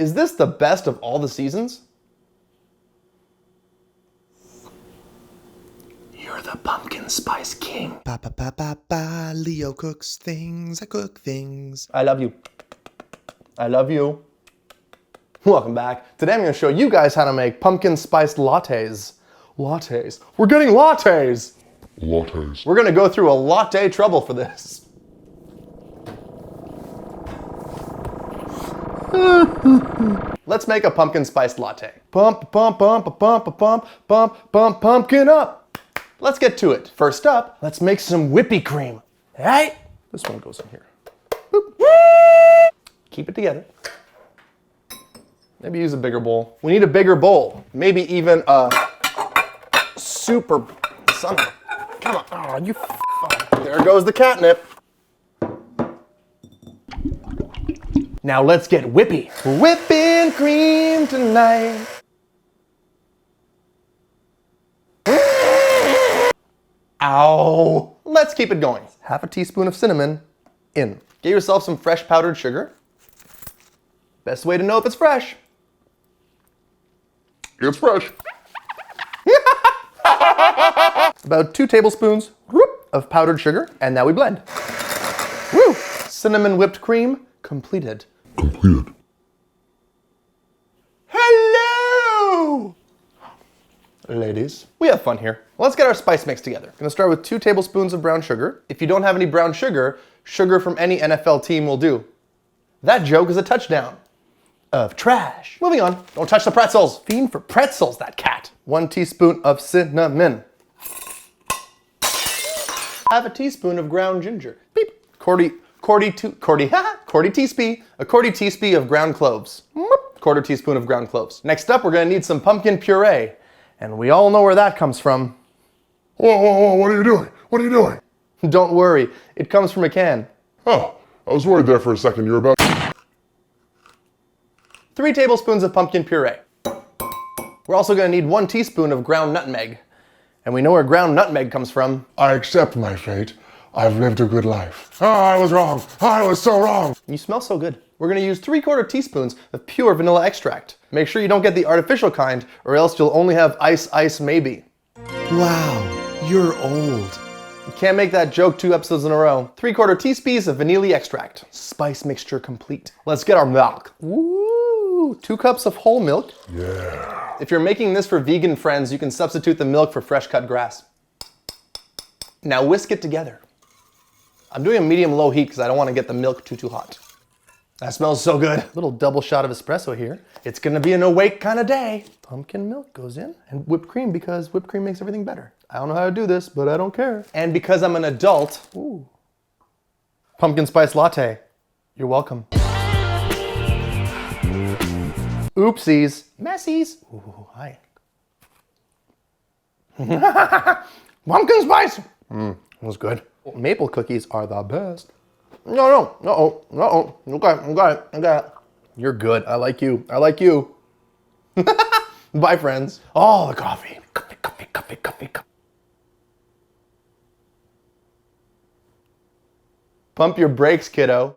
Is this the best of all the seasons? You're the pumpkin spice king. Ba ba ba ba ba. Leo cooks things. I cook things. I love you. I love you. Welcome back. Today I'm going to show you guys how to make pumpkin spiced lattes. Lattes. We're getting lattes. Lattes. We're going to go through a latte trouble for this. Let's make a pumpkin spiced latte. Pump, pump, pump, pump, pump, pump, pump, pump, pumpkin up. Let's get to it. First up, let's make some whippy cream. Hey, this one goes in here. Boop. Keep it together. Maybe use a bigger bowl. We need a bigger bowl. Maybe even a super son of a, come on. Oh, you there goes the catnip. Now let's get whippy. Whipping cream tonight. Ow. Let's keep it going. Half a teaspoon of cinnamon in. Get yourself some fresh powdered sugar. Best way to know if it's fresh. It's fresh. About 2 tablespoons of powdered sugar, and now we blend. Woo! Cinnamon whipped cream completed. Completed. Hello! Ladies, we have fun here. Let's get our spice mix together. Gonna start with 2 tablespoons of brown sugar. If you don't have any brown sugar, sugar from any NFL team will do. That joke is a touchdown of trash. Moving on. Don't touch the pretzels. Fiend for pretzels, that cat. 1 teaspoon of cinnamon. Half a teaspoon of ground ginger. Beep. Quarter teaspoon of ground cloves. Quarter teaspoon of ground cloves. Next up, we're gonna need some pumpkin puree. And we all know where that comes from. Whoa, whoa, whoa, what are you doing? What are you doing? Don't worry, it comes from a can. Oh, I was worried there for a second. You were about 3 tablespoons of pumpkin puree. We're also gonna need 1 teaspoon of ground nutmeg. And we know where ground nutmeg comes from. I accept my fate. I've lived a good life. Oh, I was wrong. I was so wrong. You smell so good. We're gonna use 3/4 teaspoons of pure vanilla extract. Make sure you don't get the artificial kind, or else you'll only have ice maybe. Wow, you're old. You can't make that joke 2 episodes in a row. 3/4 teaspoons of vanilla extract. Spice mixture complete. Let's get our milk. Woo! 2 cups of whole milk. Yeah. If you're making this for vegan friends, you can substitute the milk for fresh cut grass. Now whisk it together. I'm doing a medium-low heat because I don't want to get the milk too hot. That smells so good. Little double shot of espresso here. It's gonna be an awake kind of day. Pumpkin milk goes in, and whipped cream because whipped cream makes everything better. I don't know how to do this, but I don't care. And because I'm an adult, ooh, pumpkin spice latte. You're welcome. Oopsies. Messies. Ooh, hi. Pumpkin spice. That was good. Maple cookies are the best. No. Okay. You're good. I like you. I like you. Bye, friends. Oh, the coffee. Coffee. Pump your brakes, kiddo.